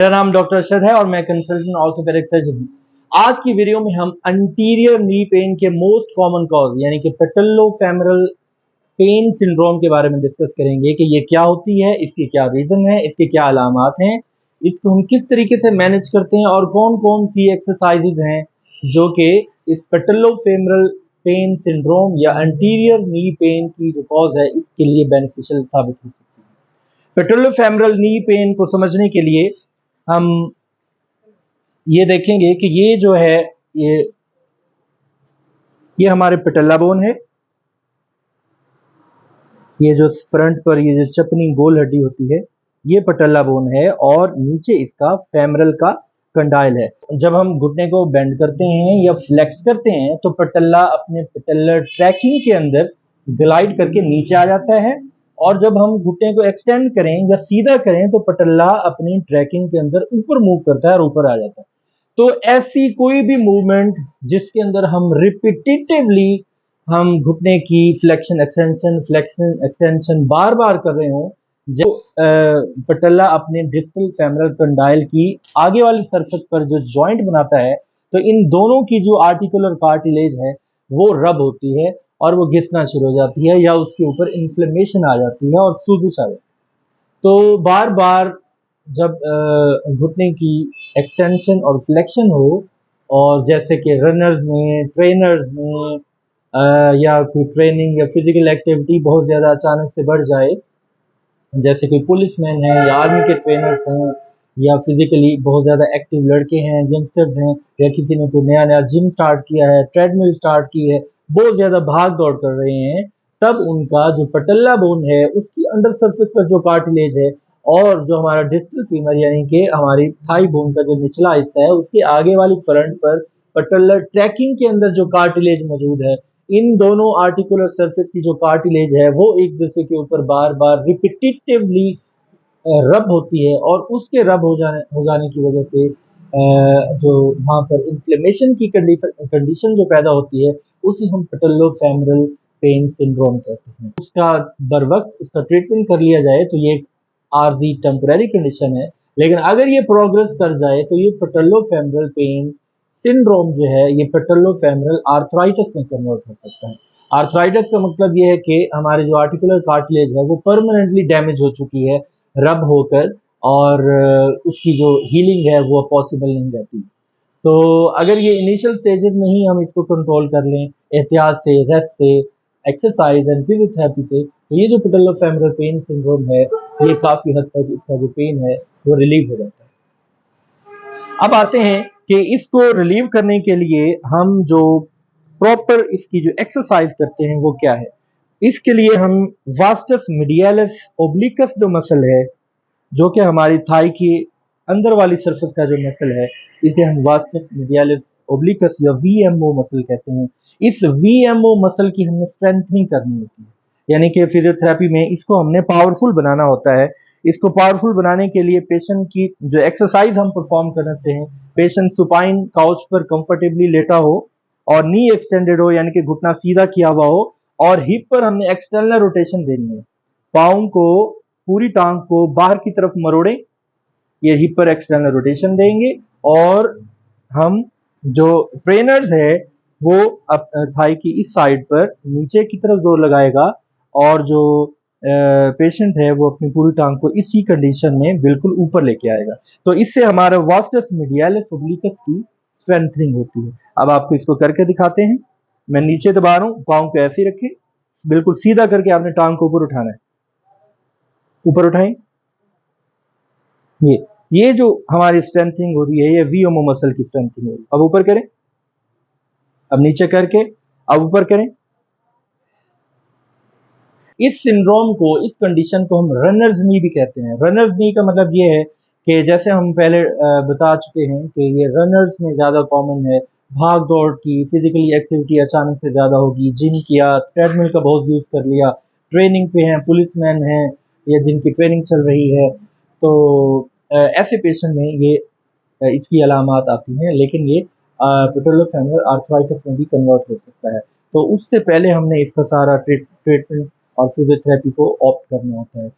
मेरा नाम डॉक्टर अरशद है और मैं कंसल्टेंट ऑर्थोपेडिक सर्जन हूँ। आज की वीडियो में हम अंटीरियर नी पेन के मोस्ट कॉमन कॉज यानी कि पेटल्लोफेमरल पेन सिंड्रोम के बारे में डिस्कस करेंगे कि ये क्या होती है, इसके क्या रीजन है, इसके क्या अलामात हैं, इसको हम किस तरीके से मैनेज करते हैं और कौन कौन सी एक्सरसाइजेज हैं जो कि इस पेटल्लोफेमरल पेन सिंड्रोम या अंटीरियर नी पेन की जो कॉज है इसके लिए बेनिफिशियल साबित हो सकती है। पेटल्लोफेमरल नी पेन को समझने के लिए हम ये देखेंगे कि ये जो है ये हमारे पेटल्ला बोन है। ये जो फ्रंट पर ये जो चपनी गोल हड्डी होती है ये पेटल्ला बोन है और नीचे इसका फेमरल का कंडाइल है। जब हम घुटने को बेंड करते हैं या फ्लेक्स करते हैं तो पेटल्ला अपने पेटल्लर ट्रैकिंग के अंदर ग्लाइड करके नीचे आ जाता है और जब हम घुटने को एक्सटेंड करें या सीधा करें तो पेटल्ला अपनी ट्रैकिंग के अंदर ऊपर मूव करता है और ऊपर आ जाता है। तो ऐसी कोई भी मूवमेंट जिसके अंदर हम रिपीटेटिवली हम घुटने की फ्लेक्शन एक्सटेंशन बार बार कर रहे हो, जो पेटल्ला अपने डिस्टल फेमरल कंडाइल की आगे वाली सरफेस पर जो जॉइंट बनाता है तो इन दोनों की जो आर्टिकुलर कार्टिलेज है वो रब होती है और वो घिसना शुरू हो जाती है या उसके ऊपर इन्फ्लेमेशन आ जाती है और सूजिश आ जाती है। तो बार बार जब घुटने की एक्सटेंशन और फ्लेक्शन हो और जैसे कि रनर्स में, ट्रेनर्स में या कोई ट्रेनिंग या फिजिकल एक्टिविटी बहुत ज़्यादा अचानक से बढ़ जाए, जैसे कोई पुलिसमैन है या आर्मी के ट्रेनर्स हैं या फिजिकली बहुत ज़्यादा एक्टिव लड़के हैं, यंगस्टर्स हैं या किसी ने कोई नया नया जिम स्टार्ट किया है, ट्रेडमिल स्टार्ट की है, बहुत ज़्यादा भाग दौड़ कर रहे हैं, तब उनका जो पेटल्ला बोन है उसकी अंडर सरफेस पर जो कार्टिलेज है और जो हमारा डिस्टल फीमर यानी कि हमारी थाई बोन का जो निचला हिस्सा है उसके आगे वाली फ्रंट पर पेटल्लर ट्रैकिंग के अंदर जो कार्टिलेज मौजूद है, इन दोनों आर्टिकुलर सरफेस की जो कार्टिलेज है वो एक दूसरे के ऊपर बार बार रिपीटेटिवली रब होती है और उसके रब हो जाने की वजह से जो वहाँ पर इन्फ्लेमेशन की कंडीशन जो पैदा होती है उसे हम पेटल्लोफेमरल पेन सिंड्रोम कहते हैं। उसका बर वक्त उसका ट्रीटमेंट कर लिया जाए तो ये आर्जी टेम्पररी कंडीशन है, लेकिन अगर ये प्रोग्रेस कर जाए तो ये पेटल्लोफेमरल पेन सिंड्रोम जो है ये पेटल्लोफेमरल आर्थराइटिस में कन्वर्ट हो सकता है। आर्थराइटिस का मतलब ये है कि हमारे जो आर्टिकुलर कार्टिलेज है वो परमानेंटली डैमेज हो चुकी है रब होकर और उसकी जो हीलिंग है वो पॉसिबल नहीं रहती। तो अगर ये इनिशियल स्टेजेस में ही हम इसको कंट्रोल कर लें एहतियात से, रेस्ट से, एक्सरसाइज एंड फिजियोथेरेपी से, तो ये जो पेटल्लोफेमरल पेन सिंड्रोम है ये काफ़ी हद तक इसका जो पेन है वो रिलीव हो जाता है। अब आते हैं कि इसको रिलीव करने के लिए हम जो प्रॉपर इसकी जो एक्सरसाइज करते हैं वो क्या है। इसके लिए हम वास्टस मीडियालिस ओब्लिकस जो मसल है जो कि हमारी थाई की अंदर वाली सरफेस का जो मसल है इसे हम वास्टस मीडियालिस ओब्लिकस या वीएमओ मसल कहते हैं। इस वीएमओ मसल की हमने स्ट्रेंथनिंग करनी होती है, यानी कि फिजियोथेरेपी में इसको हमने पावरफुल बनाना होता है। इसको पावरफुल बनाने के लिए पेशेंट की जो एक्सरसाइज हम परफॉर्म करते हैं, पेशेंट सुपाइन काउच पर कंफर्टेबली लेटा हो और नी एक्सटेंडेड हो यानी कि घुटना सीधा किया हुआ हो और हिप पर हमने एक्सटर्नल रोटेशन देनी है। पाँव को, पूरी टांग को बाहर की तरफ मरोड़ें, ये हिप पर एक्सटर्नल रोटेशन देंगे और हम जो ट्रेनर्स है वो थाई की इस साइड पर नीचे की तरफ जोर लगाएगा और जो पेशेंट है वो अपनी पूरी टांग को इसी कंडीशन में बिल्कुल ऊपर लेके आएगा। तो इससे हमारा वास्टस मीडियालिस ओब्लिकस की स्ट्रेंथनिंग होती है। अब आपको इसको करके दिखाते हैं। मैं नीचे दबा रहा हूँ, पाँव को ऐसे ही रखें, बिल्कुल सीधा करके आपने टांग को ऊपर उठाना है। ऊपर उठाएं। ये जो हमारी स्ट्रेंथनिंग हो रही है ये वीएमओ मसल की स्ट्रेंथनिंग हो रही है। अब ऊपर करें, अब नीचे करके, अब ऊपर करें। इस सिंड्रोम को, इस कंडीशन को हम रनर्स नी भी कहते हैं। रनर्स नी का मतलब ये है कि जैसे हम पहले बता चुके हैं कि ये रनर्स में ज़्यादा कॉमन है। भाग दौड़ की फिजिकली एक्टिविटी अचानक से ज़्यादा होगी, जिम किया, ट्रेडमिल का बहुत यूज़ कर लिया, ट्रेनिंग पे हैं, पुलिसमैन हैं या जिनकी ट्रेनिंग चल रही है, तो ऐसे पेशेंट में ये इसकी अलामात आती हैं, लेकिन ये पेटल्लोफेमरल आर्थराइटिस में भी कन्वर्ट हो सकता है। तो उससे पहले हमने इसका सारा ट्रीटमेंट और फिजियोथेरेपी को ऑप्ट करना होता है।